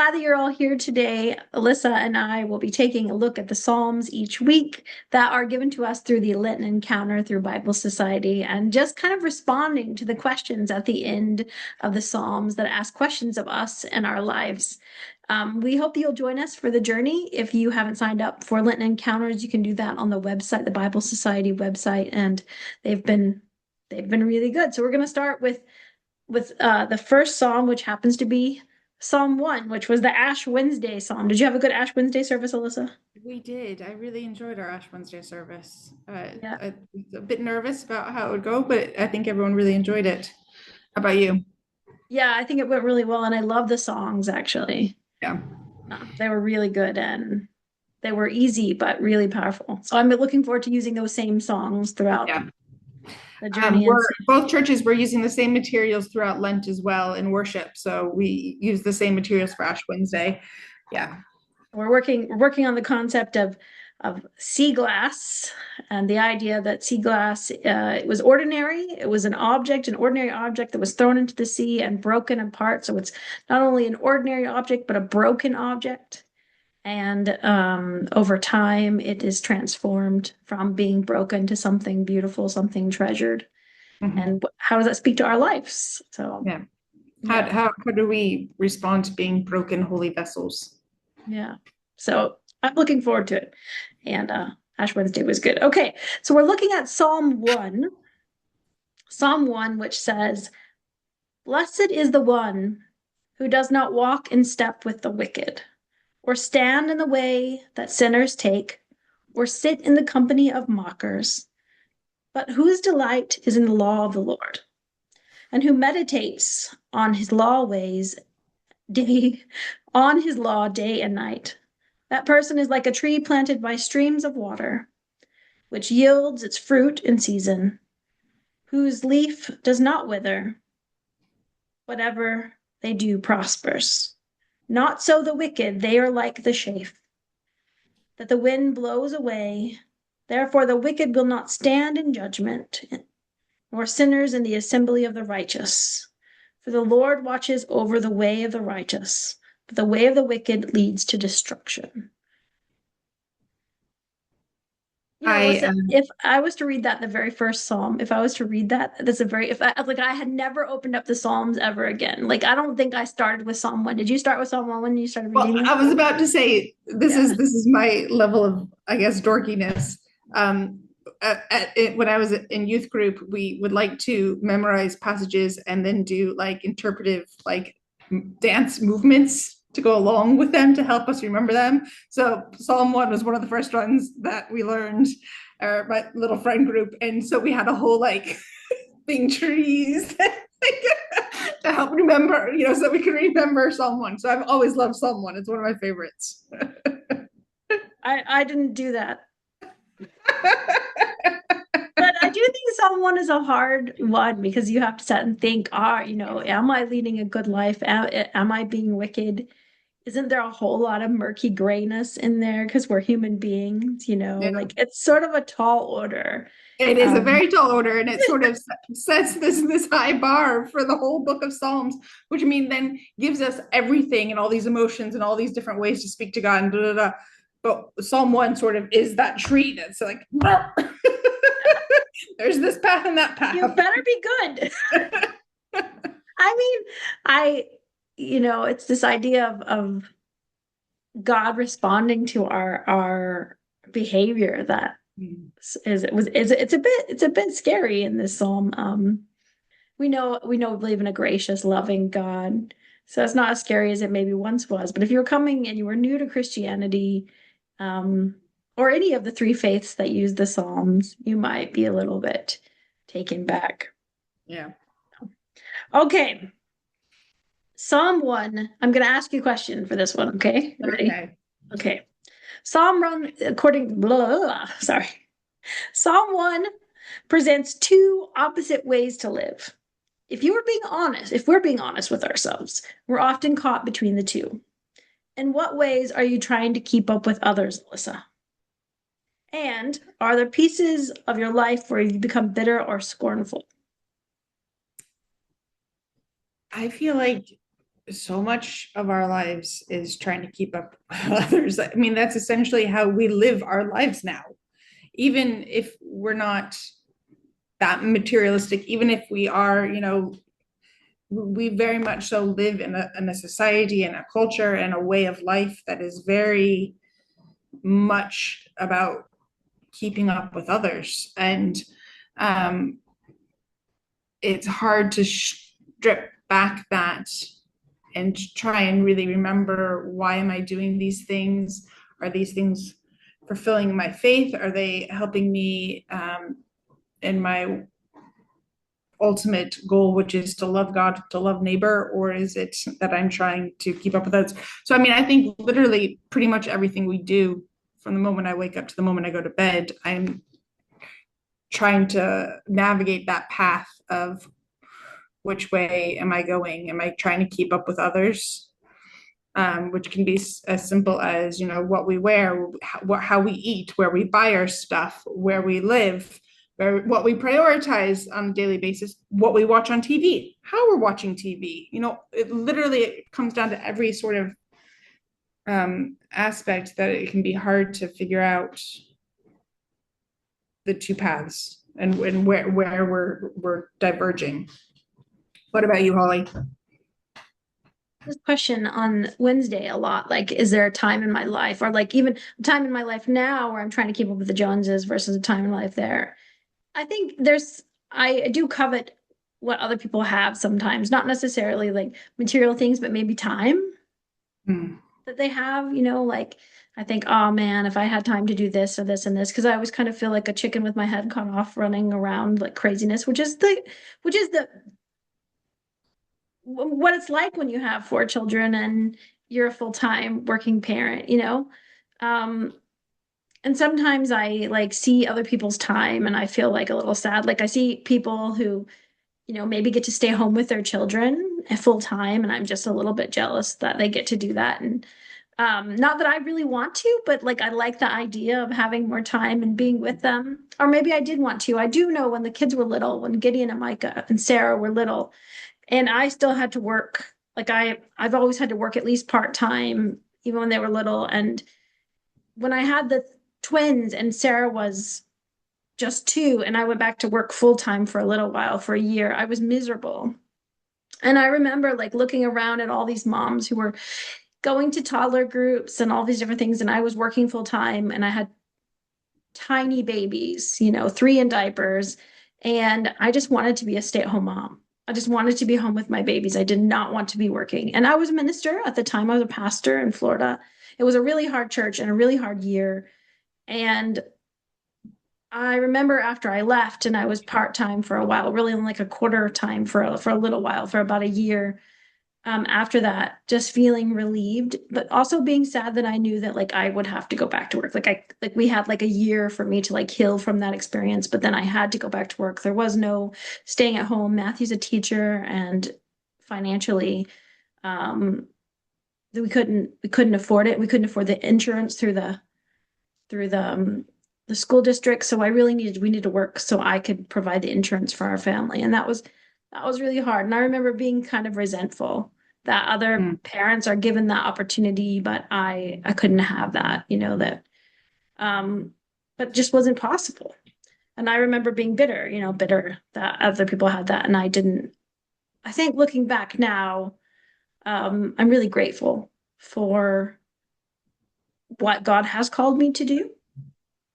glad that you're all here today. Alyssa and I will be taking a look at the Psalms each week that are given to us through the Lenten Encounter through Bible Society and just kind of responding to the questions at the end of the Psalms that ask questions of us and our lives. We hope that you'll join us for the journey. If you haven't signed up for Lenten Encounters, you can do that on the website, the Bible Society website, and they've been really good. So we're going to start with the first psalm, which happens to be Psalm 1, which was the Ash Wednesday psalm. Did you have a good Ash Wednesday service, Alyssa? We did. I really enjoyed our Ash Wednesday service. Yeah. I was a bit nervous about how it would go, but I think everyone really enjoyed it. How about you? Yeah, I think it went really well, and I love the songs actually. Yeah. They were really good and they were easy but really powerful. So I'm looking forward to using those same songs throughout Yeah. the journey and We're both churches were using the same materials throughout Lent as well in worship. So we use the same materials for Ash Wednesday. Yeah. we're working on the concept of sea glass and the idea that sea glass it was ordinary. It was an ordinary object that was thrown into the sea and broken apart. So it's not only an ordinary object but a broken object. And over time, it is transformed from being broken to something beautiful, something treasured. Mhm. And how does that speak to our lives? So Yeah. yeah, How do we respond to being broken holy vessels? yeah. So I'm looking forward to it. And Ash Wednesday was good. Okay, so we're looking at Psalm 1, which says, "Blessed is the one who does not walk in step with the wicked, or stand in the way that sinners take, or sit in the company of mockers, but whose delight is in the law of the Lord, and who meditates on his law ways day on his law day and night. That person is like a tree planted by streams of water, which yields its fruit in season, whose leaf does not wither. Whatever they do prospers. Not so the wicked, they are like the chaff that the wind blows away. Therefore the wicked will not stand in judgment, nor sinners in the assembly of the righteous. For the Lord watches over the way of the righteous, but the way of the wicked leads to destruction." You know, I listen, if I was to read that in the very first Psalm, if I was to read that, that's a very, if I, like, I had never opened up the Psalms ever again. Like, I don't think I started with Psalm 1. Did you start with Psalm 1 when you started Well, reading this? I was about to say Yeah. this is my level of, I guess, dorkiness. When I was in youth group, we would like to memorize passages and then do like interpretive like dance movements to go along with them to help us remember them. So Psalm 1 was one of the first ones that we learned, my little friend group, and so we had a whole like thing trees to help remember, so we can remember Psalm 1. So I've always loved Psalm 1. It's one of my favorites. I didn't do that. But I do think Psalm 1 is a hard one because you have to sit and think, am I leading a good life? Am I being wicked? Isn't there a whole lot of murky grayness in there because we're human beings, Yeah. like it's sort of a tall order. It is a Um, very tall order, and it sort of sets this high bar for the whole book of Psalms, which I mean then gives us everything and all these emotions and all these different ways to speak to God and da da da. But Psalm 1 sort of is that tree that's like there's this path and that you path. better be good. I mean, it's this idea of God responding to our behavior that it's a bit scary in this psalm. We believe in a gracious, loving God, so it's not as scary as it maybe once was. But if you're coming and you were new to Christianity, um, or any of the three faiths that use the Psalms, you might be a little bit taken back. Yeah. Okay, Psalm 1. I'm going to ask you a question for this one. Okay, ready? Okay. Okay. Psalm 1, according blah, blah, blah, sorry. Psalm 1 presents two opposite ways to live. If we're being honest with ourselves, we're often caught between the two. In what ways are you trying to keep up with others, Alyssa? And are there pieces of your life where you become bitter or scornful? I feel like so much of our lives is trying to keep up with others. I mean, that's essentially how we live our lives now. Even if we're not that materialistic, even if we are, we very much so live in a society and a culture and a way of life that is very much about keeping up with others. And um, it's hard to strip back that and try and really remember, why am I doing these things? Are these things fulfilling my faith? Are they helping me in my ultimate goal, which is to love God, to love neighbor? Or is it that I'm trying to keep up with others? So, I mean, I think literally pretty much everything we do, from the moment I wake up to the moment I go to bed, I'm trying to navigate that path of, which way am I going? Am I trying to keep up with others? Which can be as simple as, what we wear, how we eat, where we buy our stuff, where we live, what we prioritize on a daily basis, what we watch on TV, how we're watching TV. It comes down to every sort of aspect that it can be hard to figure out the two paths and where we're diverging. What about you, Holly? This question on Wednesday a lot, like, is there a time in my life, or like even a time in my life now where I'm trying to keep up with the Joneses versus a time in life there? I think I do covet what other people have sometimes, not necessarily like material things, but maybe time Hmm. that they have, like I think, oh man, if I had time to do this or this and this, because I always kind of feel like a chicken with my head cut off running around like craziness, which is the what it's like when you have four children and you're a full-time working parent. Um, and sometimes I like see other people's time and I feel like a little sad. Like I see people who, maybe get to stay home with their children full time, and I'm just a little bit jealous that they get to do that. And not that I really want to, but like I like the idea of having more time and being with them. Or maybe I did want to. I do know when the kids were little, when Gideon and Micah and Sarah were little, and I still had to work. Like I've always had to work at least part-time, even when they were little. And when I had the twins and Sarah was just two, and I went back to work full-time for a little while, for a year, I was miserable. And I remember like looking around at all these moms who were going to toddler groups and all these different things, and I was working full time and I had tiny babies, three in diapers. And I just wanted to be a stay-at-home mom. I just wanted to be home with my babies. I did not want to be working. And I was a minister at the time. I was a pastor in Florida. It was a really hard church and a really hard year. And I remember after I left and I was part-time for a while, really only like a quarter time for a little while, for about a year. After that, just feeling relieved, but also being sad that I knew that like I would have to go back to work. Like we had like a year for me to like heal from that experience, but then I had to go back to work. There was no staying at home. Matthew's a teacher, and financially, um, we couldn't afford it. We couldn't afford the insurance through the school district. So we needed to work so I could provide the insurance for our family. And that was really hard. And I remember being kind of resentful that other Hmm. parents are given that opportunity, but I couldn't have that, that um but it just wasn't possible. And I remember being bitter, bitter that other people had that and I didn't. I think looking back now, I'm really grateful for what God has called me to do.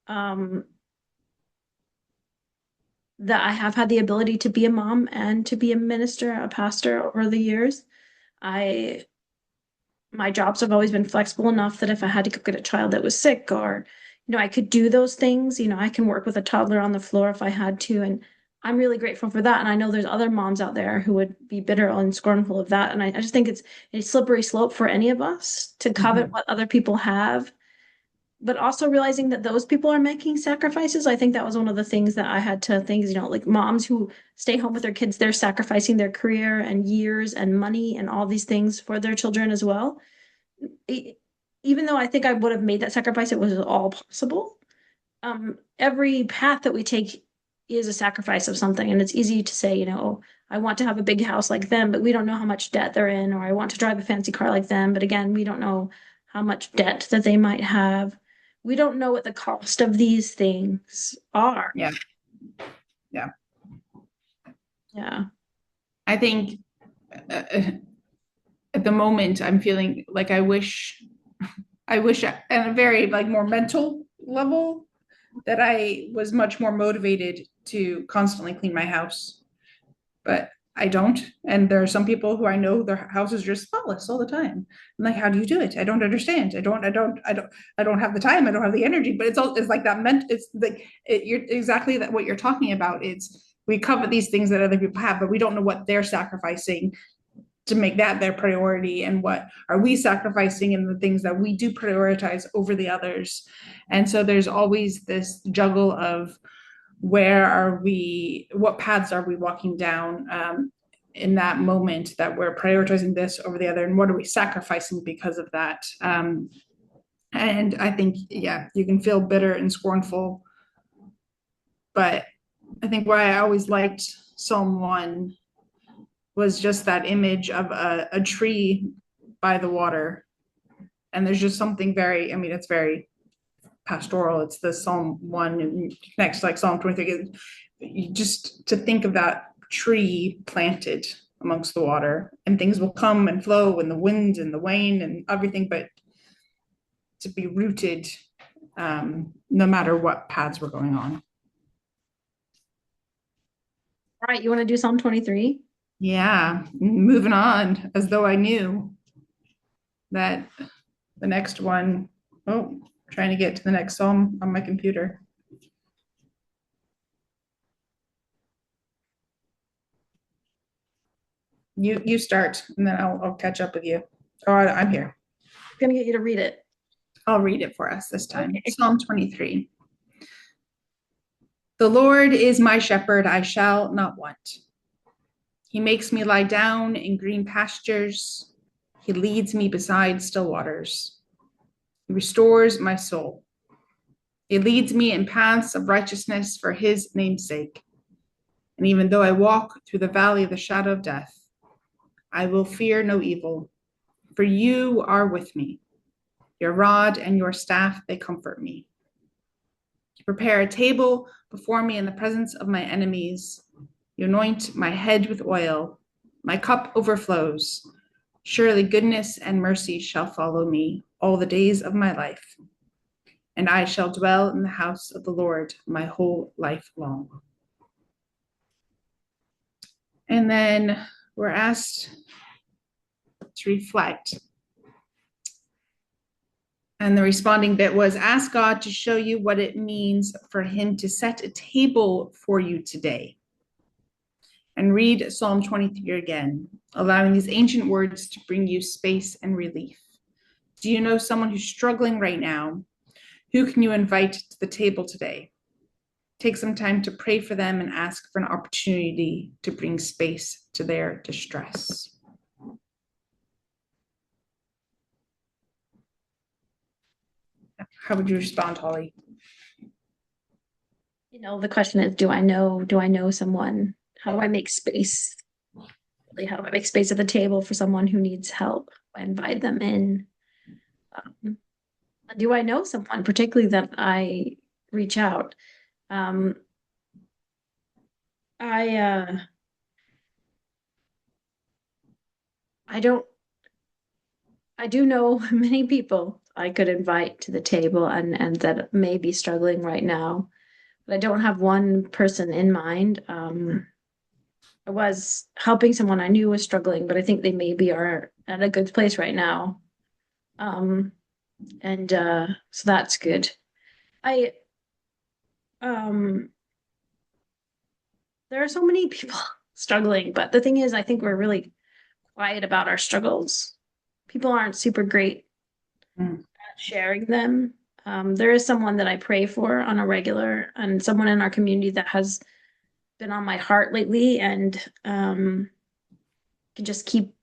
Um, that I have had the ability to be a mom and to be a minister, a pastor over the years. I my jobs have always been flexible enough that if I had to go get a child that was sick, or I could do those things. I can work with a toddler on the floor if I had to, and I'm really grateful for that. And I know there's other moms out there who would be bitter and scornful of that. And I just think it's a slippery slope for any of us to covet Mhm. what other people have, but also realizing that those people are making sacrifices. I think that was one of the things that I had to think is, like moms who stay home with their kids, they're sacrificing their career and years and money and all these things for their children as well. E- Even though I think I would have made that sacrifice, it was all possible. Every path that we take is a sacrifice of something. And it's easy to say, I want to have a big house like them, but we don't know how much debt they're in, or I want to drive a fancy car like them, but again, we don't know how much debt that they might have. We don't know what the cost of these things are. Yeah. Yeah. Yeah. I think at the moment I'm feeling like I wish at a very like more mental level that I was much more motivated to constantly clean my house, but I don't. And there are some people who I know their houses are just spotless all the time. I'm like, how do you do it? I don't understand. I don't have the time. I don't have the energy. But it's like that meant. It's like you're exactly that what you're talking about. It's we cover these things that other people have, but we don't know what they're sacrificing to make that their priority, and what are we sacrificing in the things that we do prioritize over the others. And so there's always this juggle of where are we, what paths are we walking down, in that moment that we're prioritizing this over the other, and what are we sacrificing because of that. And I think, yeah, you can feel bitter and scornful, but I think why I always liked Psalm 1 was just that image of a tree by the water. And there's just something very, I mean, it's very pastoral. It's the Psalm 1 and connects like Psalm 23. Just to think of that tree planted amongst the water, and things will come and flow, and the wind and the wane and everything, but to be rooted, no matter what paths we're going on. All right, you want to do Psalm 23? Yeah, moving on as though I knew that the next one, oh, trying to get to the next psalm on my computer. You start, and then I'll catch up with you. Oh, I'm here. I'm gonna get you to read it. I'll read it for us this time. Okay. Psalm 23. The Lord is my shepherd, I shall not want. He makes me lie down in green pastures. He leads me beside still waters. He restores my soul. He leads me in paths of righteousness for his name's sake. And even though I walk through the valley of the shadow of death, I will fear no evil, for you are with me. Your rod and your staff, they comfort me. You prepare a table before me in the presence of my enemies. You anoint my head with oil. My cup overflows. Surely goodness and mercy shall follow me all the days of my life, and I shall dwell in the house of the Lord my whole life long. And then we're asked to reflect. And the responding bit was, ask God to show you what it means for him to set a table for you today. And read Psalm 23 again, allowing these ancient words to bring you space and relief. Do you know someone who's struggling right now? Who can you invite to the table today? Take some time to pray for them and ask for an opportunity to bring space to their distress. How would you respond, Holly? You know, the question is, do I know someone? How do I make space? Really, how do I make space at the table for someone who needs help? I invite them in. Um, do I know someone, particularly that I reach out? Um, I I don't I do know many people I could invite to the table and that may be struggling right now, but I don't have one person in mind. I was helping someone I knew was struggling, but I think they maybe are at a good place right now. Um, and so that's good. I um there are so many people struggling, but the thing is, I think we're really quiet about our struggles. People aren't super great Mm. at sharing them. There is someone that I pray for on a regular, and someone in our community that has been on my heart lately, and can just keep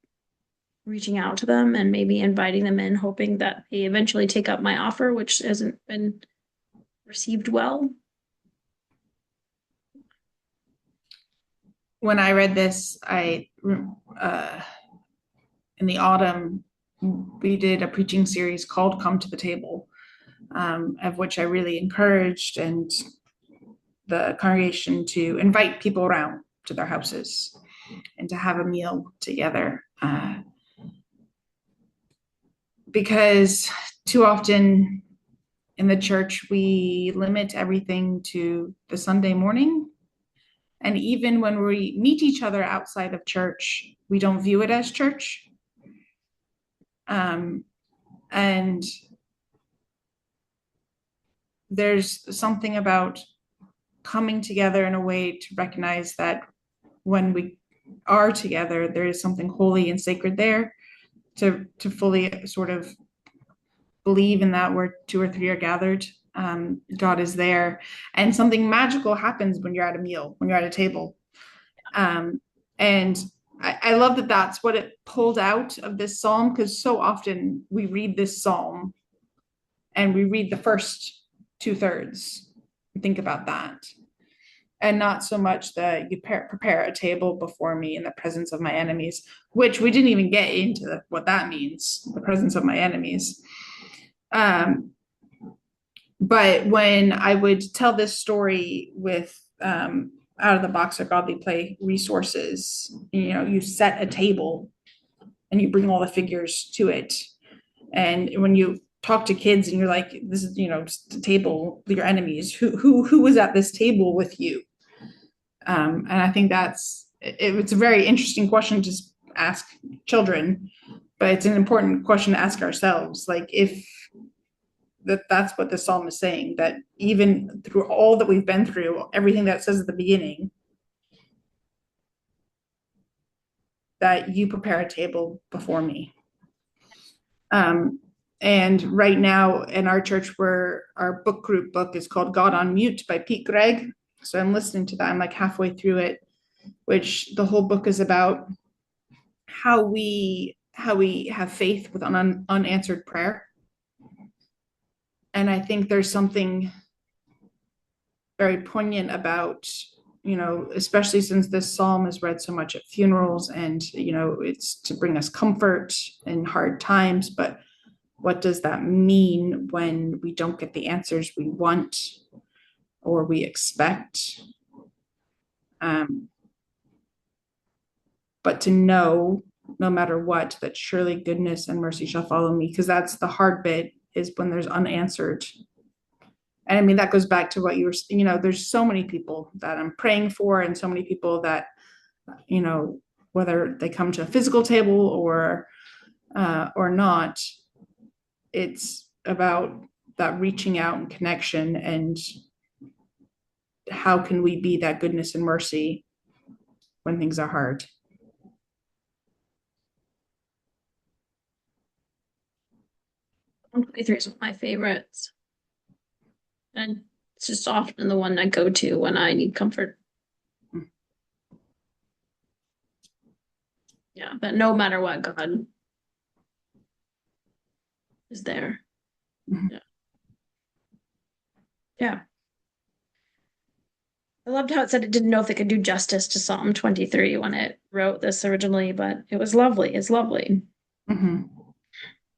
reaching out to them and maybe inviting them in, hoping that they eventually take up my offer, which hasn't been received well. when I read this, uh, in the autumn, we did a preaching series called Come to the Table, of which I really encouraged and the congregation to invite people around to their houses and to have a meal together. Because too often in the church, we limit everything to the Sunday morning. And even when we meet each other outside of church, we don't view it as church. And there's something about coming together in a way to recognize that when we are together, there is something holy and sacred there, to fully sort of believe in that where two or three are gathered, God is there, and something magical happens when you're at a meal, when you're at a table. And I love that that's what it pulled out of this psalm, because so often we read this psalm and we read the first 2/3. Think about that. And not so much that you prepare a table before me in the presence of my enemies, which we didn't even get into what that means, the presence of my enemies. But when I would tell this story with out of the box or godly play resources, you set a table and you bring all the figures to it. And when you talk to kids and you're like, this is, just a table with your enemies, who was at this table with you? And I think it's a very interesting question to ask children, but it's an important question to ask ourselves. Like, if that's what the psalm is saying, that even through all that we've been through, everything that says at the beginning, that you prepare a table before me. And right now in our church, our book group book is called God on Mute by Pete Greig. So I'm listening to that. I'm like halfway through it, which the whole book is about how we have faith with unanswered prayer. And I think there's something very poignant about, especially since this psalm is read so much at funerals, and, it's to bring us comfort in hard times. But what does that mean when we don't get the answers we want or we expect? But to know, no matter what, that surely goodness and mercy shall follow me, because that's the hard bit, is when there's unanswered. And I mean, that goes back to what you were, there's so many people that I'm praying for, and so many people that, whether they come to a physical table or not, it's about that reaching out and connection, and how can we be that goodness and mercy when things are hard. 123 is one of my favorites. And it's just often the one I go to when I need comfort. Yeah, but no matter what, God is there. Yeah. Yeah. I loved how it said it didn't know if it could do justice to Psalm 23 when it wrote this originally, but it was lovely. It's lovely. Mm-hmm.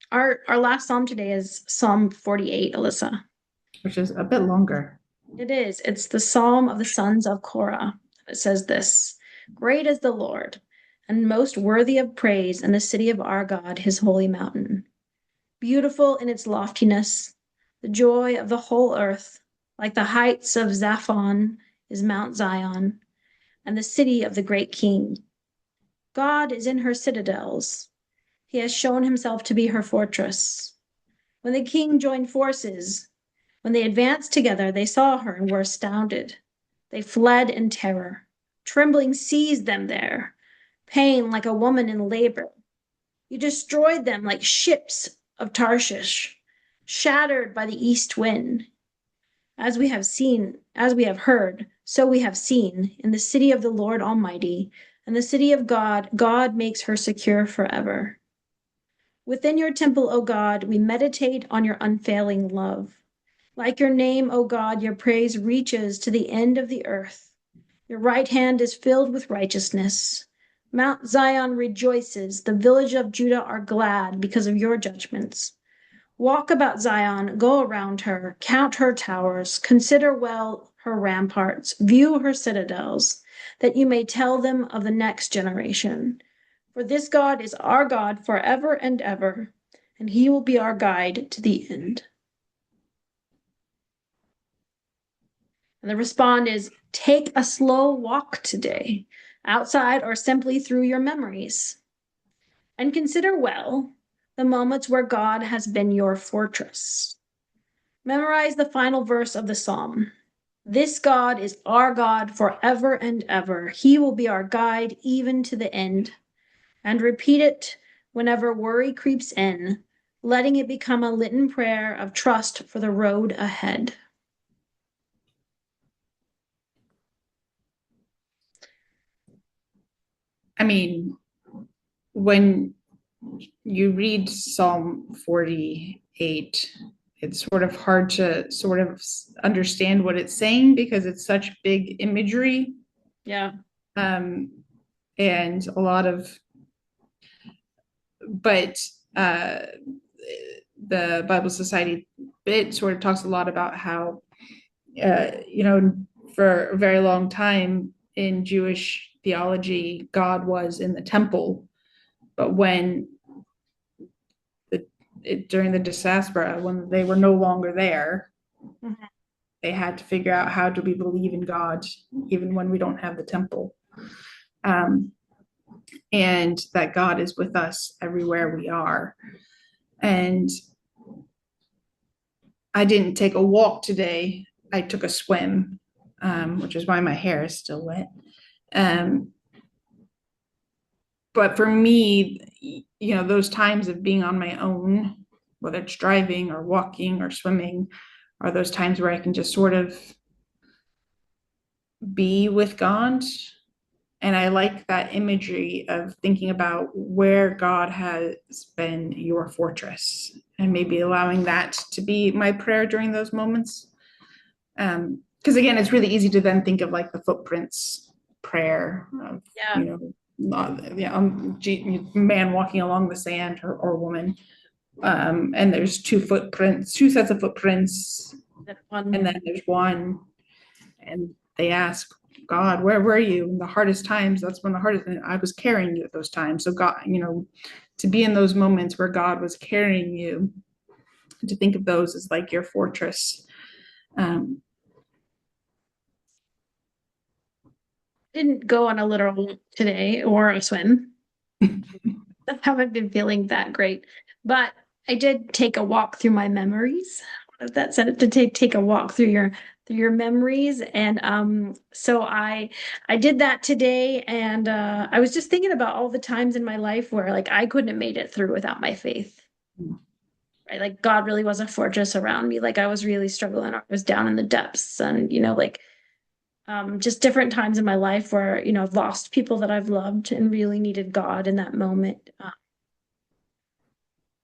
Our last psalm today is Psalm 48, Alyssa. Which is a bit longer. It is. It's the Psalm of the sons of Korah. It says this: Great is the Lord, and most worthy of praise in the city of our God, his holy mountain. Beautiful in its loftiness, the joy of the whole earth, like the heights of Zaphon is Mount Zion, and the city of the great king. God is in her citadels. He has shown himself to be her fortress. When the king joined forces, when they advanced together, they saw her and were astounded. They fled in terror. Trembling seized them there, pain like a woman in labor. You destroyed them like ships of Tarshish, shattered by the east wind. As we have heard, so we have seen in the city of the Lord Almighty, and the city of God, God makes her secure forever. Within your temple, O God, we meditate on your unfailing love. Like your name, O God, your praise reaches to the end of the earth. Your right hand is filled with righteousness. Mount Zion rejoices. The village of Judah are glad because of your judgments. Walk about Zion, go around her, count her towers, consider well her ramparts, view her citadels, that you may tell them of the next generation. For this God is our God forever and ever, and he will be our guide to the end. And the respond is take a slow walk today, outside or simply through your memories, and consider well the moments where God has been your fortress. Memorize the final verse of the psalm. This God is our God forever and ever. He will be our guide even to the end. And repeat it whenever worry creeps in, letting it become a Lenten prayer of trust for the road ahead. I mean, when you read Psalm 48, it's sort of hard to sort of understand what it's saying because it's such big imagery. Yeah. Um, and a lot of, but the Bible Society bit sort of talks a lot about how, for a very long time in Jewish theology, God was in the temple. But when during the diaspora, when they were no longer there, mm-hmm. they had to figure out how do we believe in God even when we don't have the temple, and that God is with us everywhere we are. And I didn't take a walk today. I took a swim, which is why my hair is still wet. But for me, those times of being on my own, whether it's driving or walking or swimming, are those times where I can just sort of be with God. And I like that imagery of thinking about where God has been your fortress and maybe allowing that to be my prayer during those moments. Because again, it's really easy to then think of like the footprints prayer of, man walking along the sand or woman. And there's two sets of footprints, and then there's one, and they ask God, where were you in the hardest times? That's when and I was carrying you at those times. So God, to be in those moments where God was carrying you, to think of those as like your fortress. Didn't go on a literal today or a swim. I haven't been feeling that great, but I did take a walk through my memories. That said, to take a walk through your memories, and so I did that today, and I was just thinking about all the times in my life where like I couldn't have made it through without my faith. Right, like God really was a fortress around me. Like I was really struggling. I was down in the depths, and like just different times in my life where I've lost people that I've loved and really needed God in that moment.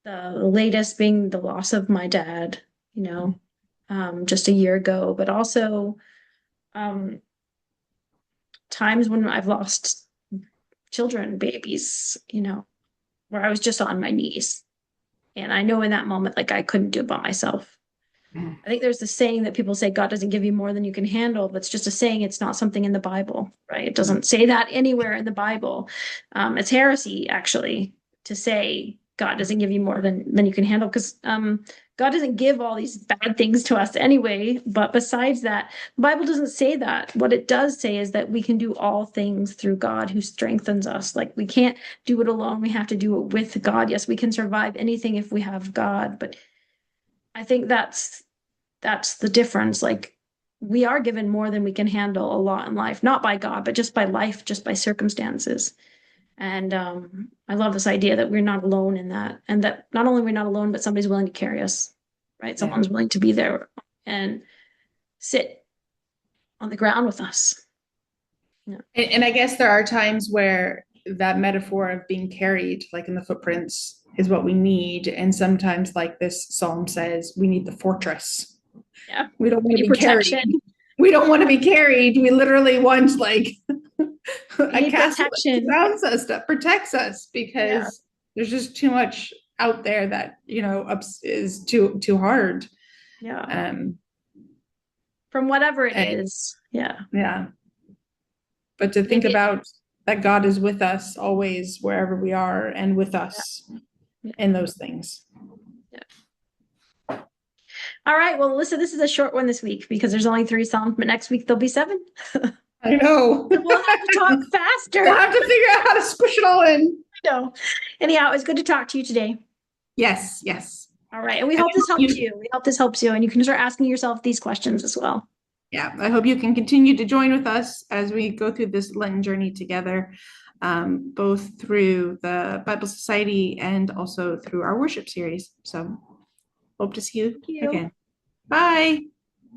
The latest being the loss of my dad, just a year ago, but also um, times when I've lost children, babies, where I was just on my knees. And I know in that moment, like I couldn't do it by myself. I think there's this saying that people say God doesn't give you more than you can handle, but it's just a saying. It's not something in the Bible, right? It doesn't say that anywhere in the Bible. It's heresy, actually, to say God doesn't give you more than you can handle, because God doesn't give all these bad things to us anyway. But besides that, the Bible doesn't say that. What it does say is that we can do all things through God who strengthens us. Like we can't do it alone. We have to do it with God. Yes, we can survive anything if we have God, but I think that's the difference. Like we are given more than we can handle a lot in life, not by God, but just by life, just by circumstances. And I love this idea that we're not alone in that, and that not only we're not alone, but somebody's willing to carry us, right? Someone's willing to be there and sit on the ground with us. Yeah. And I guess there are times where that metaphor of being carried, like in the footprints, is what we need. And sometimes, like this psalm says, we need the fortress. Yeah. We don't want to be carried. we don't want to be carried. We literally want like a need castle that protection. surrounds us, that protects us, because there's just too much out there that, you know, is too hard. Yeah. From whatever it And is. Yeah. yeah. But to think Maybe. about that God is with us always, wherever we are, and with us Yeah. in those things. Yeah. All right. Well, Alyssa, this is a short one this week because there's only 3 Psalms, but next week there'll be 7. I know. We'll have to talk faster. We'll have to figure out how to squish it all in. No. Anyhow, it was good to talk to you today. Yes, yes. All right. And we hope this helps you. We hope this helps you. And you can start asking yourself these questions as well. Yeah, I hope you can continue to join with us as we go through this Lenten journey together, both through the Bible Society and also through our worship series. So hope to see you again. Bye.